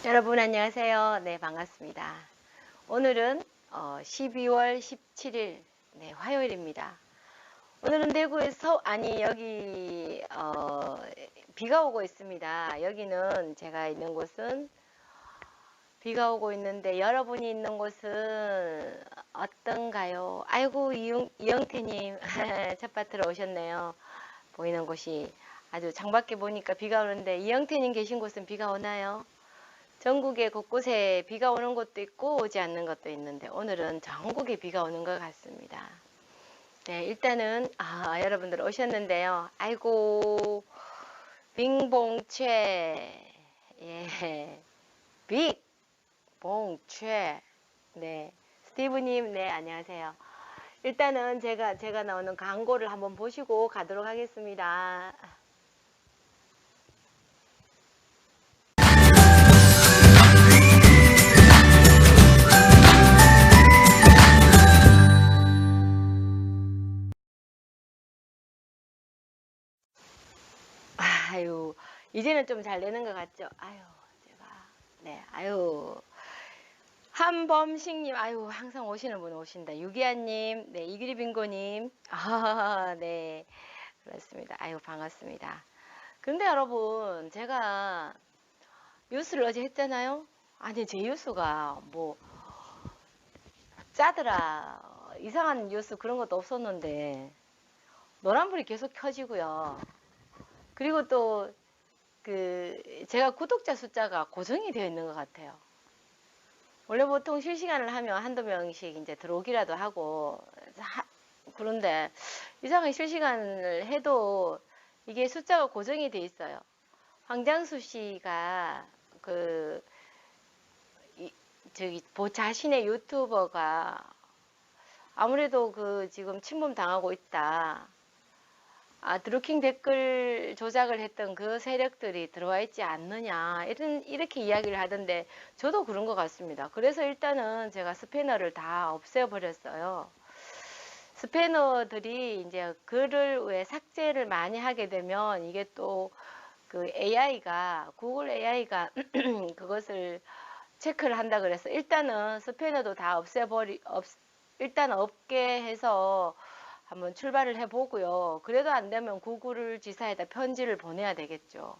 여러분 안녕하세요. 네, 반갑습니다. 오늘은 12월 17일 화요일입니다. 오늘은 대구에서 여기 비가 오고 있습니다. 여기는 제가 있는 곳은 비가 오고 있는데 여러분이 있는 곳은 어떤가요? 아이고 이영태님 첫 밭으로 오셨네요. 보이는 곳이 아주 창밖에 보니까 비가 오는데 이영태님 계신 곳은 비가 오나요? 전국에 곳곳에 비가 오는 곳도 있고 오지 않는 것도 있는데 오늘은 전국에 비가 오는 것 같습니다. 네, 일단은 여러분들 오셨는데요. 아이고 빙봉최 예 빅봉최 네 스티브님 네 안녕하세요. 일단은 제가 나오는 광고를 한번 보시고 가도록 하겠습니다. 아유, 이제는 좀 잘 되는 것 같죠? 아유, 네, 아유. 한범식님, 아유, 항상 오시는 분 오신다. 유기아님, 네, 이규리빙고님, 네, 그렇습니다. 아유, 반갑습니다. 근데 여러분, 제가 뉴스를 어제 했잖아요? 아니, 제 뉴스가 뭐, 짜더라. 이상한 뉴스 그런 것도 없었는데, 노란불이 계속 켜지고요. 그리고 또, 제가 구독자 숫자가 고정이 되어 있는 것 같아요. 원래 보통 실시간을 하면 한두 명씩 이제 들어오기라도 하고, 그런데 이상하게 실시간을 해도 이게 숫자가 고정이 돼 있어요. 황장수 씨가 자신의 유튜버가 아무래도 지금 침범 당하고 있다. 드루킹 댓글 조작을 했던 그 세력들이 들어와 있지 않느냐 이렇게 이야기를 하던데 저도 그런 것 같습니다. 그래서 일단은 제가 스패너를 다 없애버렸어요. 스패너들이 이제 글을 왜 삭제를 많이 하게 되면 이게 또 구글 AI가 그것을 체크를 한다 그래서 일단은 스패너도 다 일단 없게 해서 한번 출발을 해보고요. 그래도 안 되면 구글 지사에다 편지를 보내야 되겠죠.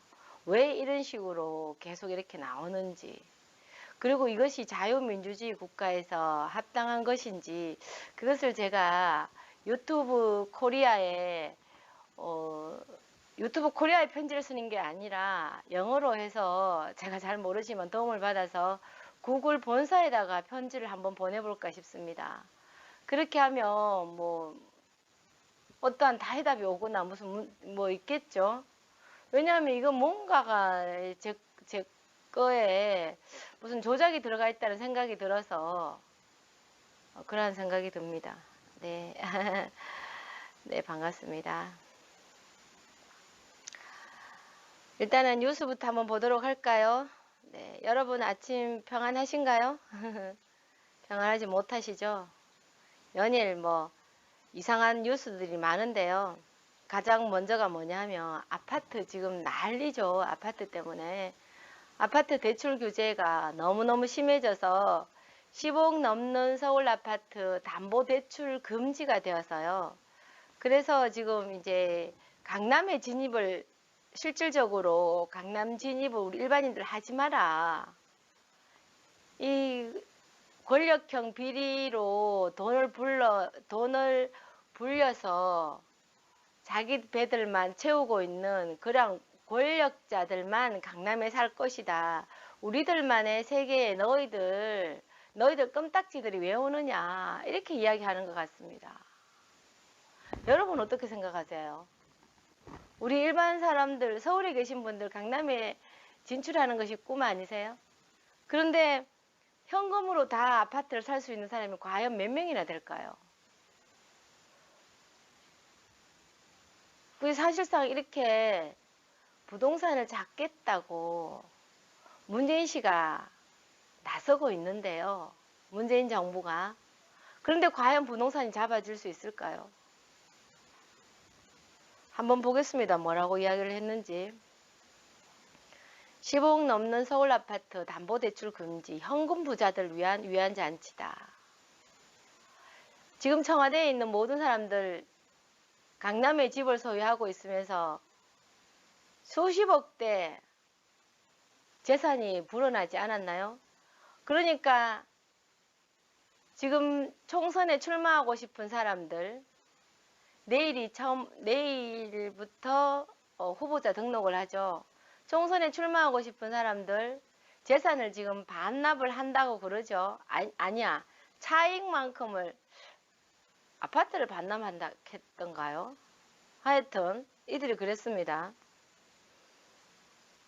왜 이런 식으로 계속 이렇게 나오는지. 그리고 이것이 자유민주주의 국가에서 합당한 것인지 그것을 제가 유튜브 코리아에 편지를 쓰는 게 아니라 영어로 해서 제가 잘 모르지만 도움을 받아서 구글 본사에다가 편지를 한번 보내볼까 싶습니다. 그렇게 하면 뭐 어떠한 해답이 오거나 무슨 뭐 있겠죠. 왜냐하면 이건 뭔가가 제 거에 무슨 조작이 들어가 있다는 생각이 들어서 그러한 생각이 듭니다. 네, 네 반갑습니다. 일단은 뉴스부터 한번 보도록 할까요? 네, 여러분 아침 평안하신가요? 평안하지 못하시죠? 연일 뭐 이상한 뉴스들이 많은데요. 가장 먼저가 뭐냐면 아파트 지금 난리죠. 아파트 때문에. 아파트 대출 규제가 너무너무 심해져서 10억 넘는 서울 아파트 담보대출 금지가 되어서요. 그래서 지금 이제 강남에 진입을 실질적으로 강남 진입을 우리 일반인들 하지 마라. 이 권력형 비리로 돈을 불려서 자기 배들만 채우고 있는 그런 권력자들만 강남에 살 것이다. 우리들만의 세계에 너희들 껌딱지들이 왜 오느냐 이렇게 이야기하는 것 같습니다. 여러분 어떻게 생각하세요? 우리 일반 사람들 서울에 계신 분들 강남에 진출하는 것이 꿈 아니세요? 그런데 현금으로 다 아파트를 살 수 있는 사람이 과연 몇 명이나 될까요? 그게 사실상 이렇게 부동산을 잡겠다고 문재인 씨가 나서고 있는데요. 문재인 정부가. 그런데 과연 부동산이 잡아줄 수 있을까요? 한번 보겠습니다. 뭐라고 이야기를 했는지. 15억 넘는 서울 아파트 담보대출 금지, 현금 부자들 위한 위안잔치다. 지금 청와대에 있는 모든 사람들 강남에 집을 소유하고 있으면서 수십억대 재산이 불어나지 않았나요? 그러니까 지금 총선에 출마하고 싶은 사람들 내일부터 후보자 등록을 하죠. 총선에 출마하고 싶은 사람들 재산을 지금 반납을 한다고 그러죠. 아니야. 차익만큼을 아파트를 반납한다 했던가요? 하여튼 이들이 그랬습니다.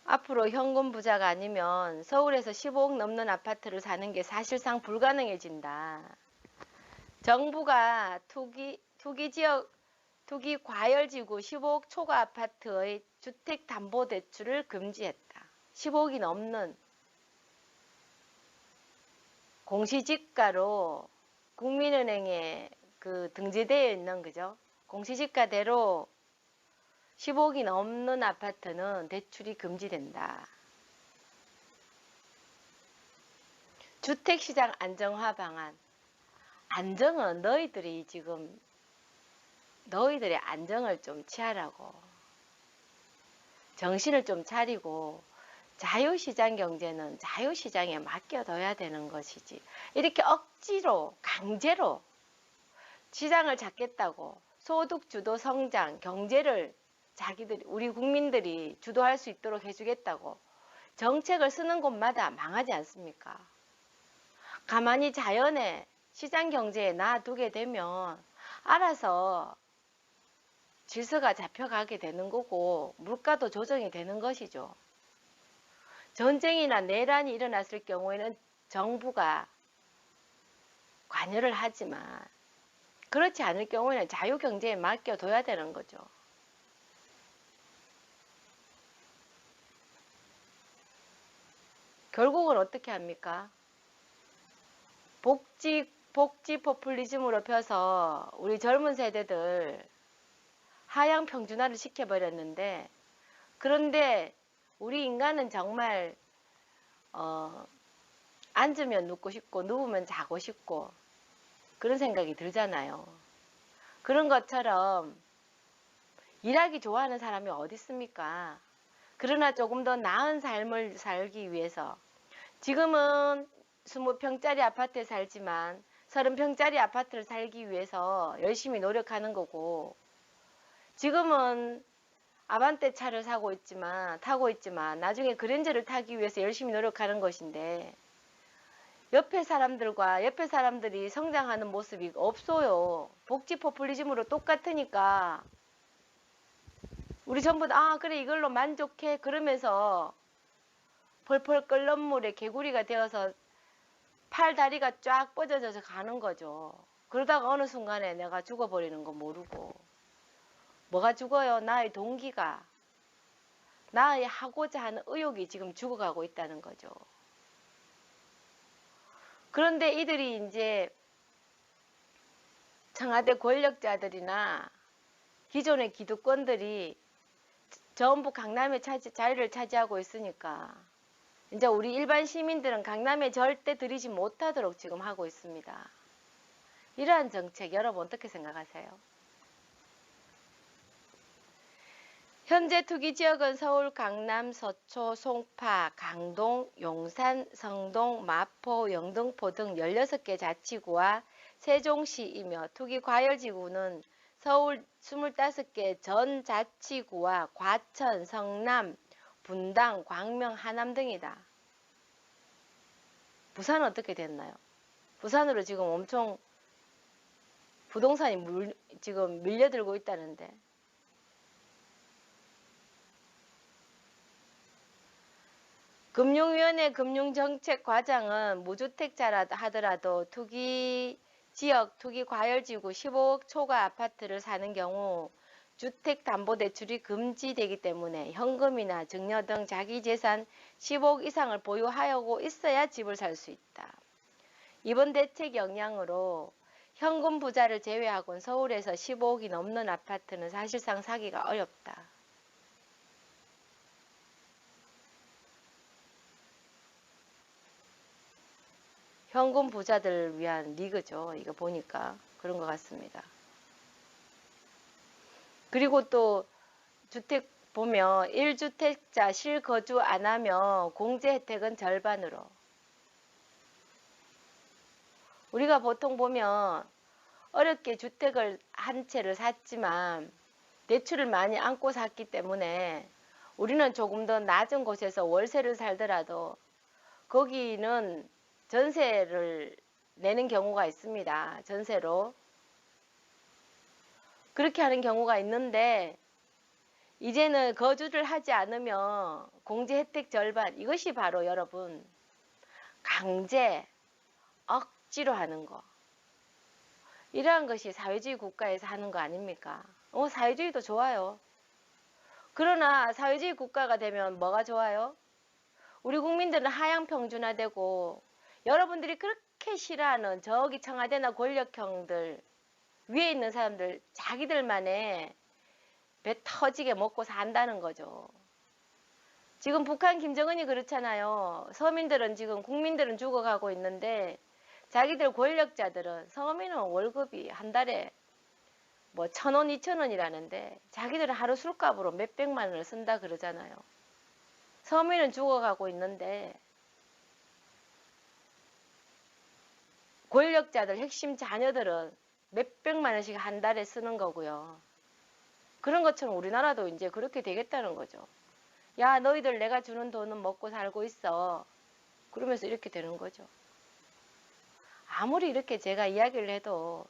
앞으로 현금 부자가 아니면 서울에서 15억 넘는 아파트를 사는 게 사실상 불가능해진다. 정부가 투기 과열지구 15억 초과 아파트의 주택담보대출을 금지했다. 15억이 넘는 공시지가로 국민은행에 등재되어 있는 그죠? 공시지가대로 15억이 넘는 아파트는 대출이 금지된다. 주택시장 안정화 방안. 안정은 너희들이 지금 너희들의 안정을 좀 취하라고. 정신을 좀 차리고 자유시장 경제는 자유시장에 맡겨둬야 되는 것이지. 이렇게 억지로 강제로 시장을 잡겠다고 소득주도 성장 경제를 우리 국민들이 주도할 수 있도록 해주겠다고 정책을 쓰는 곳마다 망하지 않습니까? 가만히 자연의 시장 경제에 놔두게 되면 알아서 질서가 잡혀가게 되는 거고 물가도 조정이 되는 것이죠. 전쟁이나 내란이 일어났을 경우에는 정부가 관여를 하지만 그렇지 않을 경우에는 자유경제에 맡겨둬야 되는 거죠. 결국은 어떻게 합니까? 복지 포퓰리즘으로 펴서 우리 젊은 세대들 하향 평준화를 시켜버렸는데, 그런데 우리 인간은 정말 앉으면 눕고 싶고 누우면 자고 싶고 그런 생각이 들잖아요. 그런 것처럼 일하기 좋아하는 사람이 어디 있습니까? 그러나 조금 더 나은 삶을 살기 위해서 지금은 20평짜리 아파트에 살지만 30평짜리 아파트를 살기 위해서 열심히 노력하는 거고, 지금은 아반떼 차를 타고 있지만 나중에 그랜저를 타기 위해서 열심히 노력하는 것인데, 옆에 사람들이 성장하는 모습이 없어요. 복지 포퓰리즘으로 똑같으니까 우리 전부 다 그래 이걸로 만족해 그러면서 펄펄 끓는 물에 개구리가 되어서 팔 다리가 쫙 뻗어져서 가는 거죠. 그러다가 어느 순간에 내가 죽어버리는 거 모르고. 뭐가 죽어요? 나의 동기가, 나의 하고자 하는 의욕이 지금 죽어가고 있다는 거죠. 그런데 이들이 이제 청와대 권력자들이나 기존의 기득권들이 전부 강남에 자리를 차지하고 있으니까 이제 우리 일반 시민들은 강남에 절대 들이지 못하도록 지금 하고 있습니다. 이러한 정책 여러분 어떻게 생각하세요? 현재 투기지역은 서울, 강남, 서초, 송파, 강동, 용산, 성동, 마포, 영등포 등 16개 자치구와 세종시이며 투기과열지구는 서울 25개 전 자치구와 과천, 성남, 분당, 광명, 하남 등이다. 부산은 어떻게 됐나요? 부산으로 지금 엄청 부동산이 지금 밀려들고 있다는데. 금융위원회 금융정책과장은 무주택자라 하더라도 투기지역, 투기과열지구 15억 초과 아파트를 사는 경우 주택담보대출이 금지되기 때문에 현금이나 증여 등 자기재산 15억 이상을 보유하고 있어야 집을 살 수 있다. 이번 대책 영향으로 현금 부자를 제외하고는 서울에서 15억이 넘는 아파트는 사실상 사기가 어렵다. 현금 부자들을 위한 리그죠. 이거 보니까 그런 것 같습니다. 그리고 또 주택 보면 1주택자 실거주 안 하면 공제 혜택은 절반으로. 우리가 보통 보면 어렵게 주택을 한 채를 샀지만 대출을 많이 안고 샀기 때문에 우리는 조금 더 낮은 곳에서 월세를 살더라도 거기는 전세를 내는 경우가 있습니다. 전세로. 그렇게 하는 경우가 있는데 이제는 거주를 하지 않으면 공제 혜택 절반, 이것이 바로 여러분 강제, 억지로 하는 거. 이러한 것이 사회주의 국가에서 하는 거 아닙니까? 사회주의도 좋아요. 그러나 사회주의 국가가 되면 뭐가 좋아요? 우리 국민들은 하향 평준화되고 여러분들이 그렇게 싫어하는 저기 청와대나 권력형들 위에 있는 사람들 자기들만의 배 터지게 먹고 산다는 거죠. 지금 북한 김정은이 그렇잖아요. 서민들은 지금 국민들은 죽어가고 있는데 자기들 권력자들은 서민은 월급이 한 달에 뭐 1,000원, 2,000원이라는데 자기들은 하루 술값으로 몇백만 원을 쓴다 그러잖아요. 서민은 죽어가고 있는데 권력자들 핵심 자녀들은 몇백만 원씩 한 달에 쓰는 거고요. 그런 것처럼 우리나라도 이제 그렇게 되겠다는 거죠. 야, 너희들 내가 주는 돈은 먹고 살고 있어. 그러면서 이렇게 되는 거죠. 아무리 이렇게 제가 이야기를 해도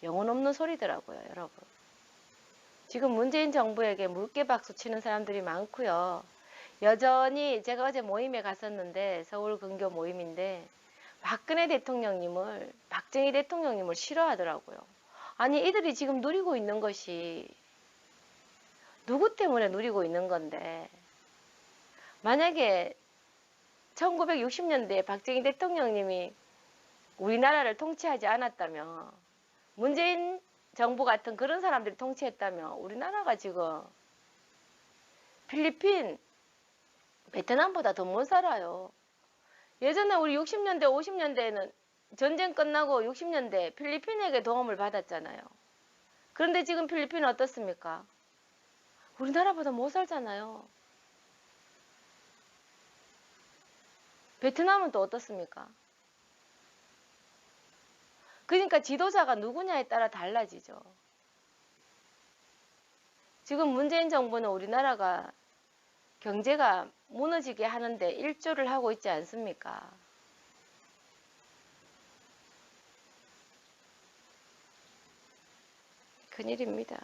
영혼 없는 소리더라고요, 여러분. 지금 문재인 정부에게 물개박수 치는 사람들이 많고요. 여전히 제가 어제 모임에 갔었는데 서울 근교 모임인데 박정희 대통령님을 싫어하더라고요. 아니 이들이 지금 누리고 있는 것이 누구 때문에 누리고 있는 건데 만약에 1960년대에 박정희 대통령님이 우리나라를 통치하지 않았다면 문재인 정부 같은 그런 사람들이 통치했다면 우리나라가 지금 필리핀, 베트남보다 더 못 살아요. 예전에 우리 60년대, 50년대에는 전쟁 끝나고 60년대 필리핀에게 도움을 받았잖아요. 그런데 지금 필리핀은 어떻습니까? 우리나라보다 못 살잖아요. 베트남은 또 어떻습니까? 그러니까 지도자가 누구냐에 따라 달라지죠. 지금 문재인 정부는 우리나라가 경제가 무너지게 하는데 일조를 하고 있지 않습니까? 큰일입니다.